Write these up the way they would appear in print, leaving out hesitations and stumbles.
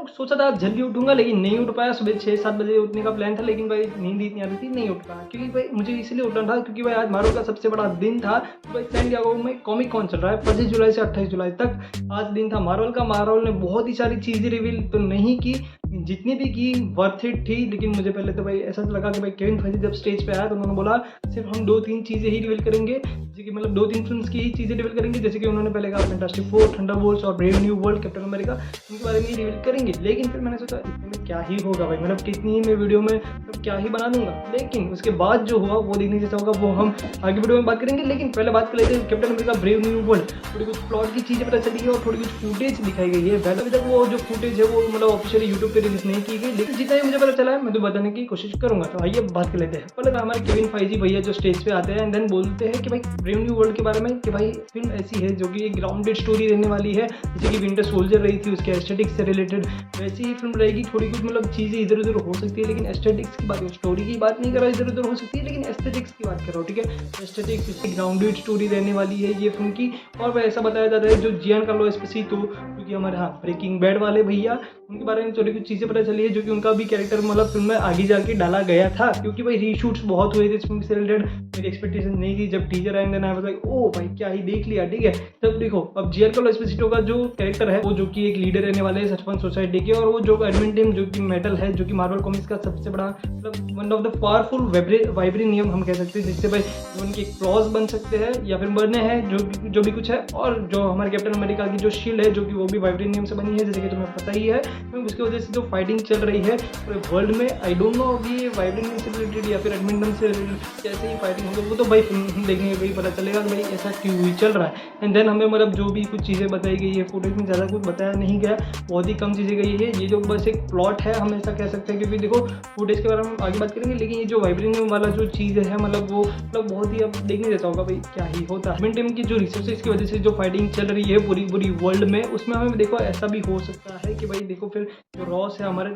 तो सोचा था जल्दी उठूंगा लेकिन नहीं उठ पाया। सुबह 6-7 बजे उठने का प्लान था लेकिन भाई नींद इतनी आ रही थी, नहीं उठ पाया। क्योंकि भाई मुझे इसलिए उठना था क्योंकि भाई आज मार्वल का सबसे बड़ा दिन था। तो भाई सैन डिएगो में कॉमिक कॉन चल रहा है 25 जुलाई से 28 जुलाई तक। आज दिन था मार्वल का। मार्वल ने बहुत ही सारी चीज़ें रिवील तो नहीं की, जितनी भी की वर्थ इट थी। लेकिन मुझे पहले तो भाई ऐसा लगा कि भाई केविन फीगे जब स्टेज पे आया तो उन्होंने बोला सिर्फ हम 2-3 चीज़ें ही रिवील करेंगे, जैसे कि मतलब 2-3 फिल्म्स की ही चीज़ें रिवील करेंगे। जैसे कि उन्होंने पहले कहा फैंटास्टिक फोर, थंडरबोल्ट्स और brave new world, captain America, उनके बारे में ही रिवील करेंगे। लेकिन फिर मैंने सोचा इतने में क्या ही होगा भाई, मतलब कितनी ही मैं वीडियो में क्या ही बना दूंगा। लेकिन उसके बाद जो हुआ वो देखने जैसा होगा, वो हम आगे वीडियो में बात करेंगे। लेकिन पहले बात कर लेते हैं captain America brave new world. थोड़ी कुछ प्लॉट की चीज़ें पता चली है और थोड़ी कुछ फुटेज दिखाई गई है। पहले अभी तक वो जो फुटेज है वो मतलब ऑफिशियली यूट्यूब पे रिलीज नहीं की गई, लेकिन जितना ही मुझे पता चला है मैं तो बताने की कोशिश करूंगा। तो आइए बात कर लेते हैं। पहले हमारे केविन फीगे भैया जो स्टेज पे आते हैं एंड देन बोलते हैं कि भाई ब्रेव न्यू वर्ल्ड के बारे में कि भाई फिल्म ऐसी है जो कि एक ग्राउंडेड स्टोरी रहने वाली है, जैसे कि विंटर सोल्जर रही थी उसके एस्थेटिक्स से रिलेटेड वैसी ही फिल्म रहेगी। थोड़ी कुछ मतलब चीज़ें इधर उधर हो सकती है लेकिन एस्थेटिक्स की बात, स्टोरी की बात नहीं कर रहा, इधर उधर हो सकती है लेकिन एस्थेटिक्स की बात कर रहा हूँ। ठीक है, एस्थेटिक्स इसकी ग्राउंडेड स्टोरी रहने वाली है ये फिल्म की। और वह ऐसा बताया जाता है जो जियान कार्लो एस्पोसितो क्योंकि हमारे ब्रेकिंग बैड वाले भैया, उनके बारे में थोड़ी कुछ चीज़ें पता चली है जो कि उनका भी कैरेक्टर मतलब फिल्म में आगे जाके डाला गया था। क्योंकि भाई रीशूट्स बहुत हुए थे इस फिल्म से रिलेटेड, मेरी एक्सपेक्टेशन नहीं थी। जब टीजर आए then I was like oh भाई क्या ही देख लिया। ठीक है, तब देखो अब जियान कार्लो एस्पोसितो का जो कैरेक्टर है वो जो कि एक लीडर रहने वाले हैं सरपंच सोसाइटी के, और वो जो एडमिन जो कि मेटल है जो कि मार्वल कॉमिक्स का सबसे बड़ा मतलब one of the powerful vibranium हम कह सकते हैं, जिससे भाई उनके क्लॉज बन सकते हैं या फिर बने हैं जो भी कुछ है। और जो हमारे कैप्टन अमेरिका की जो शील्ड है जो कि वो भी वाइब्रेनियम से बनी है, जैसे कि तुम्हें पता ही है। उसकी वजह से जो फाइटिंग चल रही है पूरे वर्ल्ड में, आई डोंट नो अभी ये वाइब्रेनियम से रिलेटेड या फिर एडमिंटन से रिलेटेड कैसे ही फाइटिंग होगी वो तो भाई फिल्म देखने में भाई पता चलेगा कि भाई ऐसा क्यों ही चल रहा है। एंड देन हमें मतलब जो भी कुछ चीज़ें बताई गई है फुटेज में ज़्यादा कुछ बताया नहीं गया, बहुत ही कम चीज़ें गई है। ये जो बस एक प्लॉट है हम ऐसा कह सकते हैं, क्योंकि देखो फुटेज के बारे में आगे बात करेंगे। लेकिन ये जो वाइब्रेनियम वाला जो चीज़ है मतलब वो मतलब बहुत ही अब देखने जैसा होगा भाई क्या ही होता है। टीम की जो रिसोर्सेज की वजह से जो फाइटिंग चल रही है पूरी वर्ल्ड में, उसमें हमें देखो ऐसा भी हो सकता है कि भाई देखो फिर जो रॉस है हमारे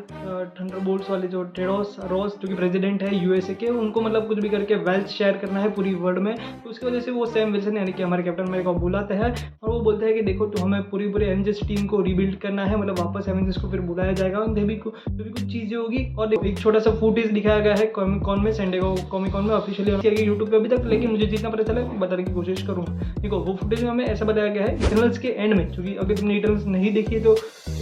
थंडरबोल्ट्स वाले जो टेडोस रॉस जो कि प्रेसिडेंट है यूएसए के, उनको मतलब कुछ भी करके वेल्थ शेयर करना है पूरी वर्ल्ड में। तो उसकी वजह से वो सैम विल्सन यानी कि हमारे कैप्टन अमेरिका को बुलाते हैं और वो बोलते हैं कि देखो तो हमें पूरी एवेंजर्स टीम को रिबिल्ड करना है, मतलब वापस एवेंजर्स को फिर बुलाया जाएगा। जो भी कुछ चीज़ें होगी। और एक छोटा सा फुटेज दिखाया गया है कॉमिक कॉन में, सैन डिएगो कॉमिक कॉन में ऑफिशियली यूट्यूब पे अभी तक, लेकिन मुझे जितना पता चला बताने की कोशिश करूँगा। देखो वो फुटेज में हमें ऐसा बताया गया है इटर्नल्स के एंड में, क्योंकि अगर तुमने इटर्नल्स नहीं देखी है तो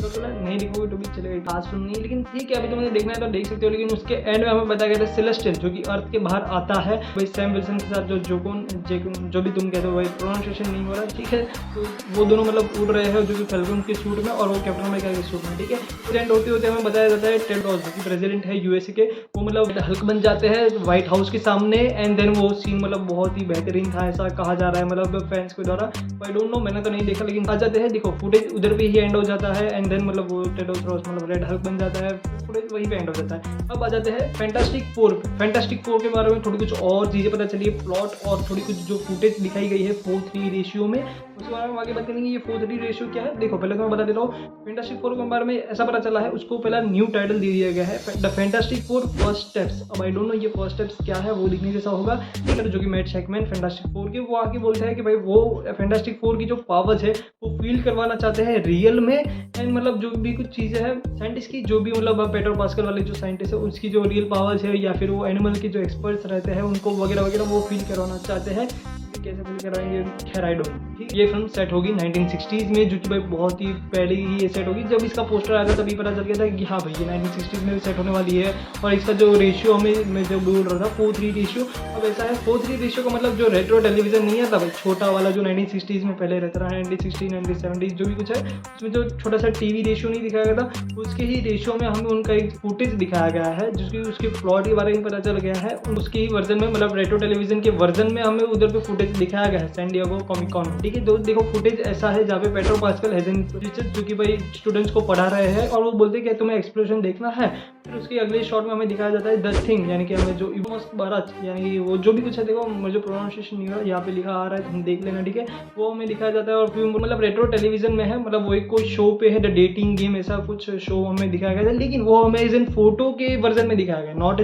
नहीं देखोगे तो भी चलेगा, खास फिल्म नहीं है लेकिन ठीक है अभी तुम्हें देखना है तो देख सकते हो। लेकिन उसके एंड में हमें बताया गया था सेलेस्टियल जो कि अर्थ के बाहर आता है भाई सैम विल्सन के साथ, जो भी तुम कहते हो भाई प्रोनाउंसिएशन नहीं हो रहा ठीक है। तो वो दोनों मतलब उड़ रहे हैं जो कि फैल्कन के सूट में और वो कैप्टन अमेरिका के सूट में। ठीक है, फिर एंड होते होते हमें बताया जाता है टेड रॉस जो कि प्रेसिडेंट है यूएसए के, वो मतलब हल्क बन जाते हैं व्हाइट हाउस के सामने। एंड देन वो सीन मतलब बहुत ही बेहतरीन था ऐसा कहा जा रहा है मतलब फैंस के द्वारा। आई डोंट नो, मैंने तो नहीं देखा लेकिन आ जाते हैं। देखो फुटेज उधर पे ही एंड हो जाता है एंड देन मतलब वो टेड रॉस मतलब रेड हल्क बन जाता है, फुटेज वहीं पे एंड हो जाता है। अब आ जाते हैं फैंटास्टिक फोर के बारे में थोड़ी कुछ और चीज़ें पता चली है, प्लॉट और थोड़ी कुछ जो फुटेज दिखाई गई है 4:3 रेशियो में, उसके बारे में आगे बात करेंगे। ये 4:3 रेशियो क्या है देखो पहले तो मैं बता देता हूँ। फैंटास्टिक फोर के बारे में ऐसा पता चला है उसको पहला न्यू टाइटल दे दिया गया है the fantastic four first steps. अब आई डोंट नो ये फर्स्ट स्टेप्स क्या है, वो दिखने जैसा होगा ठीक है। जो कि मैट शैकमैन फैंटास्टिक फोर के वो आगे बोलते हैं कि भाई वो फैंटास्टिक फोर की जो पावर्स है वो फील करवाना चाहते हैं रियल में। एंड मतलब जो भी कुछ चीज़ें हैं साइंटिस्ट की, जो भी मतलब पेट्रो पास्कल वाले जो साइंटिस्ट है उसकी जो रियल पावर्स है या फिर वो एनिमल के जो एक्सपर्ट्स रहते हैं उनको वगैरह वो फील करवाना चाहते हैं। कैसे फील कराएंगे खैर आई डोंट नो। ठीक, ये फिल्म सेट होगी 1960s में, जो कि भाई बहुत ही पहले ही ये सेट होगी। जब इसका पोस्टर आया था तभी पता चल गया था कि हाँ भाई ये 1960s में भी सेट होने वाली है। और इसका जो रेशियो मैं जो बोल रहा था 4:3 रेशियो, अब ऐसा है 4:3 रेशियो का मतलब जो रेट्रो टेलीविजन नहीं आता भाई छोटा वाला जो 1960s में पहले रहता था 1960 1970s जो भी कुछ है उसमें जो छोटा सा टीवी रेशियो नहीं दिखाया गया था उसके ही रेशियो में हमें उनका एक फुटेज दिखाया गया है जिसकी उसके प्लॉट के बारे में पता चल गया है। उसके ही वर्जन में मतलब रेट्रो टेलीविजन के वर्जन में हमें उधर पे फुटेज दिखाया गया है सैन डिएगो कॉमिक कॉन। ठीक है, तो देखो फुटेज ऐसा है जहाँ पे पेट्रो पास्कल हेजन रिचर्ड जो कि भाई स्टूडेंट्स को पढ़ा रहे हैं और वो बोलते हैं कि तुम्हें एक्सप्लोजन देखना है। फिर उसके अगले शॉट में हमें दिखाया जाता है द थिंग, यानी कि हमें जो इवोस बाराच, यानी कि वो जो भी कुछ है, देखो मुझे प्रोनाउंसिएशन नहीं हो रहा, यहाँ पे लिखा आ रहा है, तुम देख लेना, ठीक है। वो हमें दिखाया जाता है और फिर मतलब रेट्रो टेलीविजन में है, मतलब वो एक कोई शो पे है, द डेटिंग गेम ऐसा कुछ शो हमें दिखाया गया था, लेकिन वो हमें एज एन फोटो के वर्जन में दिखाया गया, नॉट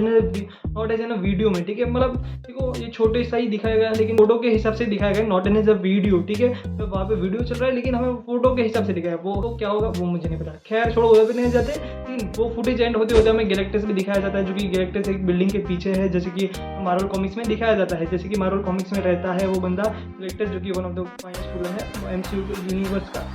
एज एन वीडियो में, ठीक है। मतलब देखो ये छोटे सा ही दिखाया गया है, लेकिन फोटो के हिसाब से दिखाया गया, नॉट एज अ वीडियो, ठीक है। तो वहाँ पे वीडियो चल रहा है, लेकिन हमें फोटो के हिसाब से दिखाया, वो क्या होगा वो मुझे नहीं पता। खैर छोड़ो, उधर पे नहीं जाते, लेकिन वो फुटेज एंड होते होते हमें गैलेक्टस भी दिखाया जाता है, जो कि गैलेक्टस एक बिल्डिंग के पीछे है, जैसे कि मार्वल कॉमिक्स में दिखाया जाता है। जैसे कि मार्वल कॉमिक्स में रहता है वो बंदा गैलेक्टस, जो कि one of the finest villain है एमसीयू यूनिवर्स का।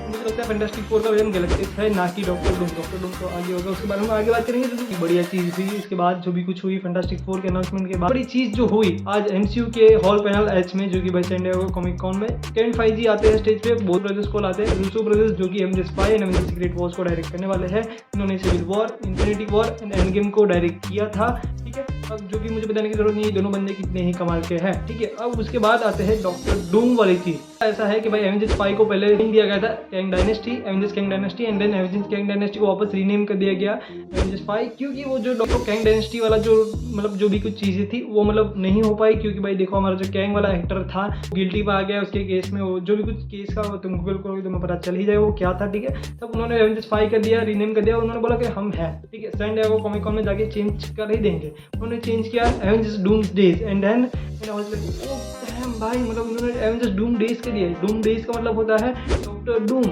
मुझे लगता है फैंटास्टिक फोर का विलन गैलेक्टिस है, ना कि डॉक्टर डूम। डॉक्टर डूम तो आगे होगा, उसके बारे में आगे बात करेंगे। तो बढ़िया चीज़ हुई इसके बाद, जो भी कुछ हुई फैंटास्टिक फोर के अनाउंसमेंट के बाद, बड़ी चीज़ जो हुई आज एमसीयू के हॉल पैनल एच में, जो कि भाई सैन डिएगो कॉमिक कॉन में केविन फाइजी आते हैं स्टेज पे, बोथ ब्रदर्स को लाते हैं, रूसो ब्रदर्स जो कि Avengers 5 and Avengers Secret Wars को डायरेक्ट करने वाले हैं। इन्होंने Civil War, Infinity War and Endgame को डायरेक्ट किया था, ठीक है। अब जो कि मुझे बताने की जरूरत नहीं है, दोनों बंदे कितने ही कमाल के हैं, ठीक है। अब उसके बाद आते हैं डॉक्टर डूम वाली चीज़। ऐसा है कि भाई एवेंजर्स 5 को पहले नेम दिया गया था Kang Dynasty, Avengers Kang Dynasty, and then Avengers Kang Dynasty को वापस रीनेम कर दिया गया एवेंजर्स 5, क्योंकि वो जो डॉक्टर कैंग डायनेस्टी वाला जो मतलब जो भी कुछ चीज़ें थी वो मतलब नहीं हो पाई, क्योंकि भाई देखो हमारा जो कैंग वाला एक्टर था गिल्टी पे आ गया उसके केस में, वो जो भी कुछ केस का तुम गूगल करोगे तुम्हें पता चल ही जाए वो क्या था, ठीक है। तब उन्होंने एवेंजर्स 5 कर दिया, रीनेम कर दिया, उन्होंने बोला कि हम हैं, ठीक है, सैन डिएगो कॉमिक कॉन में जाके चेंज कर ही देंगे। उन्होंने चेंज किया Avengers Doomsday, and then I was like oh damn भाई, मतलब उन्होंने एवेंजर्स डूमडेज के दिया। डूमडेज का मतलब होता है डॉक्टर डूम।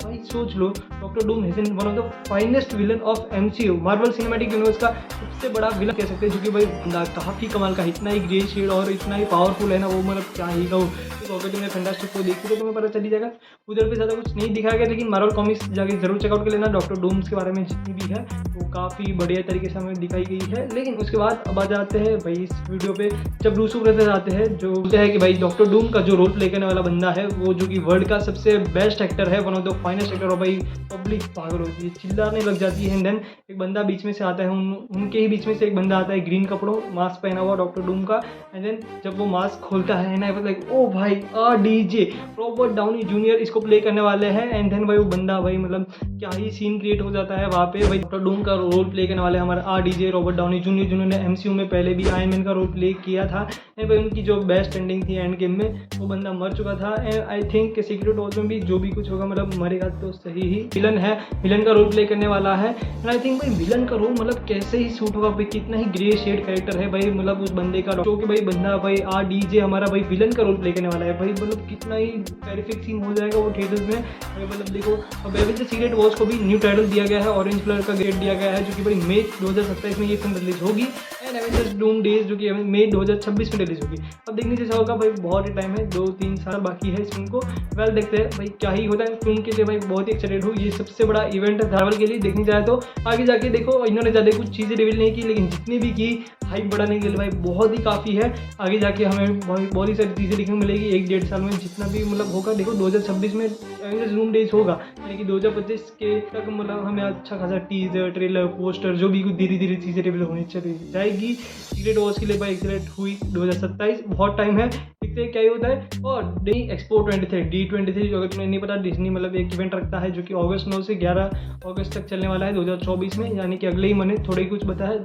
भाई सोच लो, Doctor Doom is one of the finest villain of MCU, Marvel Cinematic Universe का सबसे बड़ा विलन कह सकते हैं, जो कि भाई काफ़ी कमाल का, इतना ही ग्रे शेड और इतना ही पावरफुल है ना वो, मतलब क्या ही कहूँ। तो अगर तुमने फैंटास्टिक को देखी तो तुम्हें पता चल ही जाएगा। उधर पे ज़्यादा कुछ नहीं दिखाया गया, लेकिन मार्वल कॉमिक्स जाके जरूर चेकआउट कर लेना। डॉक्टर डूम्स के बारे में जितनी भी है वो काफ़ी बढ़िया तरीके से हमें दिखाई गई है। लेकिन उसके बाद अब आ जाते हैं भाई इस वीडियो पे, जब रूसो ब्रदर्स आते हैं, जो बोलते हैं कि भाई डॉक्टर डूम का जो रोल प्ले करने वाला बंदा है वो जो कि वर्ल्ड का सबसे बेस्ट एक्टर है, one of the finest actor, और भाई पब्लिक पागल होती है, चिल्लाने लग जाती है। एंड देन एक बंदा बीच में से आता है, उनके ही बीच में से एक बंदा आता है ग्रीन कपड़ों मास्क पहना हुआ डॉक्टर डूम का। एंड देन जब वो मास्क खोलता है ना, लाइक ओ भाई डीजे रॉबर्ट डाउनी जूनियर इसको प्ले करने वाले हैं। एंड देन भाई वो बंदा भाई मतलब क्या ही सीन क्रिएट हो जाता है वहाँ पे। भाई डॉक्टर डूम का रोल प्ले करने वाले हमारा डीजे रॉबर्ट डाउनी जूनियर, जिन्होंने एमसीयू में पहले भी आयरन मैन का रोल प्ले किया था। एंड भाई उनकी जो बेस्ट एंडिंग थी एंड गेम में, वो बंदा मर चुका था। And I think secret Wars में भी जो भी कुछ होगा मतलब मरेगा तो सही ही। विलन है, विलन का रोल प्ले करने वाला है। एंड आई थिंक भाई विलन का रोल मतलब कैसे ही सूट होगा भाई, कितना ही ग्रे शेड कैरेक्टर है भाई, मतलब उस बंदे का, जो कि भाई बंदा भाई डीजे हमारा भाई विलन का रोल प्ले करने वाला है भाई, मतलब कितना ही टेरिफिक सीन हो जाएगा वो थिएटर्स में। मतलब देखो अब एवेंजर्स सीक्रेट वॉर्स को भी न्यू टाइटल दिया गया है, ऑरेंज कलर का ग्रेड दिया गया है, जो कि भाई मई 2027 में ये फिल्म रिलीज होगी। एंड एवेंजर्स डूमडेज जो कि मई 2026 में रिलीज होगी। अब देखने जैसा होगा भाई, बहुत ही टाइम है, 2-3 साल बाकी है इस फिल्म को। वेल देखते हैं भाई क्या ही होता है। फिल्म के लिए भाई बहुत ही एक्साइटेड हूँ, ये सबसे बड़ा इवेंट है मार्वल के लिए देखने जाए तो। आगे जाके देखो इन्होंने ज़्यादा कुछ चीज़ें रिवील नहीं की, लेकिन जितनी भी की हाइप बढ़ाने के लिए भाई बहुत ही काफ़ी है। आगे जाके हमें बहुत ही सारी चीज़ें देखने को मिलेगी 1-1.5 साल में, जितना भी मतलब होगा। देखो 2026 में एवेंजर्स डूमडेज होगा, यानी कि 2025 के तक मतलब हमें अच्छा खासा टीजर ट्रेलर पोस्टर जो भी कुछ धीरे धीरे चीज़ें रिवील होनी चली जाएगी। सीक्रेट वॉर्स के लिए भाई एक्सीलेंट हुई 2027, बहुत टाइम है, देखते हैं क्या ही होता है। और एक्सपो 23 D23 जो अगर तुम्हें नहीं पता, डिज्नी मतलब एक इवेंट रखता है जो कि अगस्त 9 से 11 अगस्त तक चलने वाला है 2024 में, यानी कि अगले ही महीने। थोड़े ही कुछ बता है,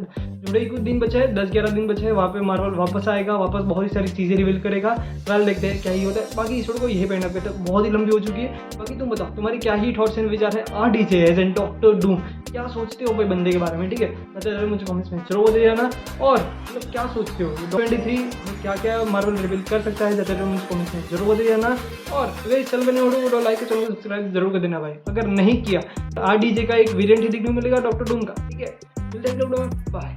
थोड़े ही कुछ दिन बचे हैं, 10-11 दिन बचे हैं। वहाँ पे मार्वल वापस आएगा, वापस बहुत ही सारी चीज़ें रिवील करेगा। वेल देखते हैं क्या ही होता है। बाकी इस वीडियो को यही पहना करते हैं, बहुत ही लंबी हो चुकी है। बाकी तुम बताओ तुम्हारी क्या ही थॉट्स एंड विचार है DJ as an Doctor Doom, क्या सोचते हो भाई बंदे के बारे में, ठीक है। बताइए मुझे कमेंट्स में जरूर बता देना। और मतलब क्या सोचते हो 23 में क्या क्या मार्वल रिवील कर सकता है, बताइए मुझे कमेंट्स में जरूर बता देना। और अगर चल बने वीडियो लाइक कर, चैनल को सब्सक्राइब जरूर कर देना भाई अगर नहीं किया। डीजे का एक वेरिएंट ही देखने को मिलेगा डॉक्टर डूम का, ठीक है। मिलते हैं बाय।